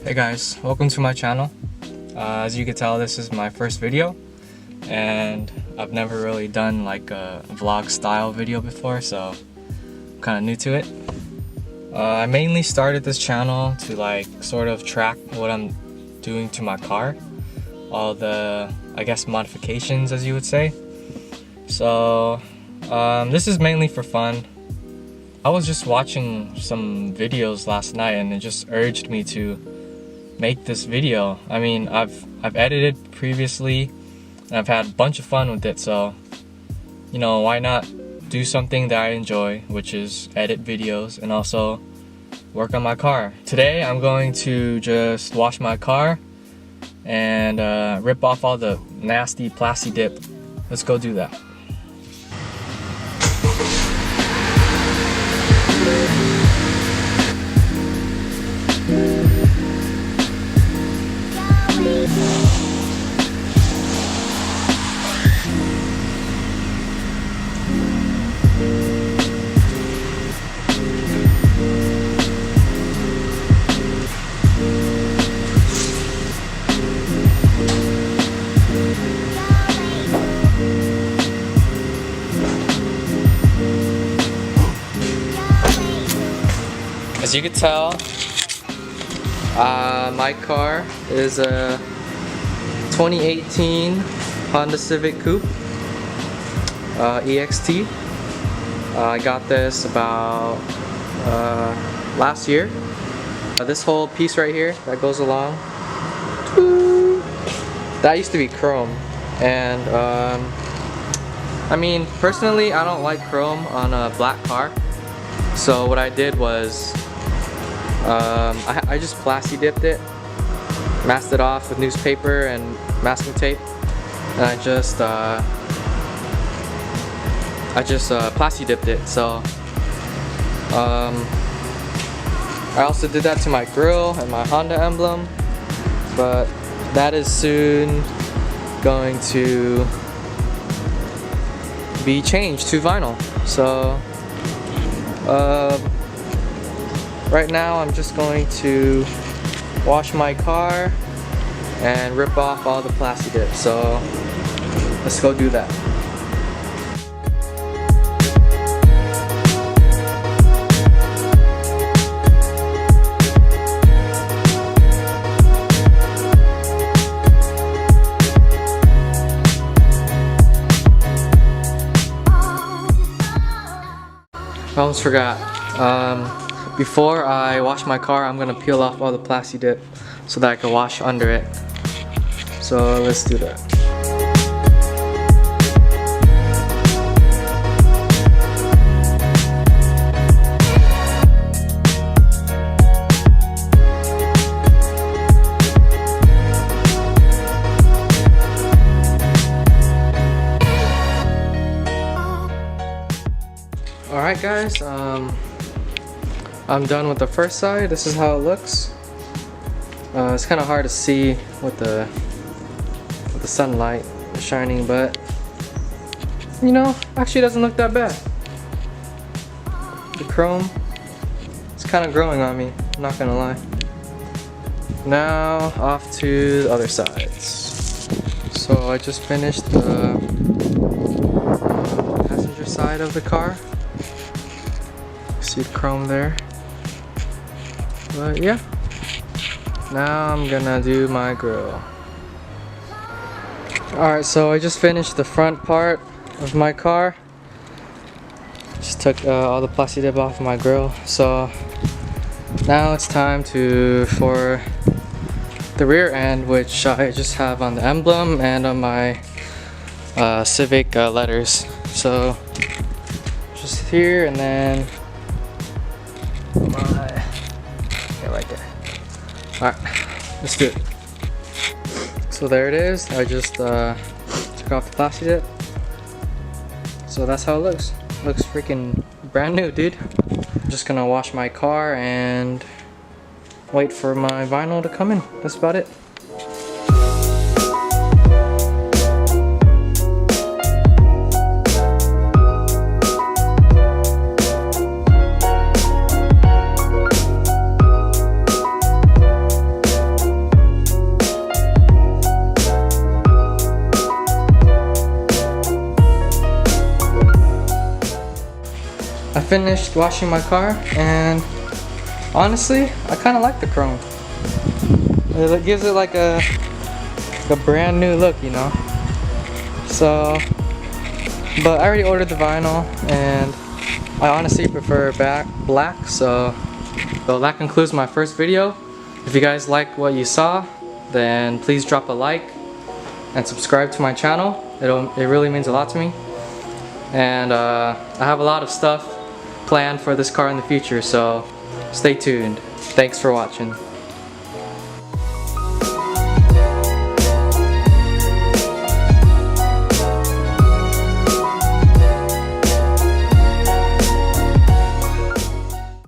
Hey guys, welcome to my channel. As you can tell, this is my first video and I've never really done like a vlog style video before, so I'm kind of new to it. I mainly started this channel to like sort of track what I'm doing to my car, all the I guess modifications as you would say. So this is mainly for fun. I was just watching some videos last night and it just urged me to make this video. I mean, I've edited previously and I've had a bunch of fun with it, so you know, why not do something that I enjoy, which is edit videos and also work on my car. Today I'm going to just wash my car and rip off all the nasty plasti dip. Let's go do that. As you can tell, my car is a 2018 Honda Civic Coupe EXT. I got this about last year. This whole piece right here that goes along, that used to be chrome, and I mean, personally I don't like chrome on a black car, so what I did was I just plasti dipped it, masked it off with newspaper and masking tape, and I just plasti dipped it. So I also did that to my grille and my Honda emblem, but that is soon going to be changed to vinyl. So right now I'm just going to wash my car and rip off all the plasti dip. So let's go do that. I almost forgot. Before I wash my car, I'm gonna peel off all the plasti dip so that I can wash under it. So let's do that. Alright guys, I'm done with the first side. This is how it looks. It's kind of hard to see with the sunlight shining, but you know, actually doesn't look that bad. The chrome, it's kind of growing on me, I'm not gonna lie. Now off to the other sides. So I just finished the passenger side of the car. See the chrome there. But yeah, now I'm gonna do my grille. Alright, so I just finished the front part of my car. Just took all the plasti dip off my grille. So now it's time for the rear end, which I just have on the emblem and on my Civic letters. So just here and then right there. Alright, let's do it. So there it is. I just took off the plasti dip. So that's how it looks. Looks freaking brand new, dude. I'm just gonna wash my car and wait for my vinyl to come in. That's about it. finished washing my car, and honestly, I kind of like the chrome. It gives it like a brand new look, you know. So, but I already ordered the vinyl, and I honestly prefer black. So that concludes my first video. If you guys like what you saw, then please drop a like and subscribe to my channel. It really means a lot to me. And I have a lot of stuff planned for this car in the future, so stay tuned. Thanks for watching.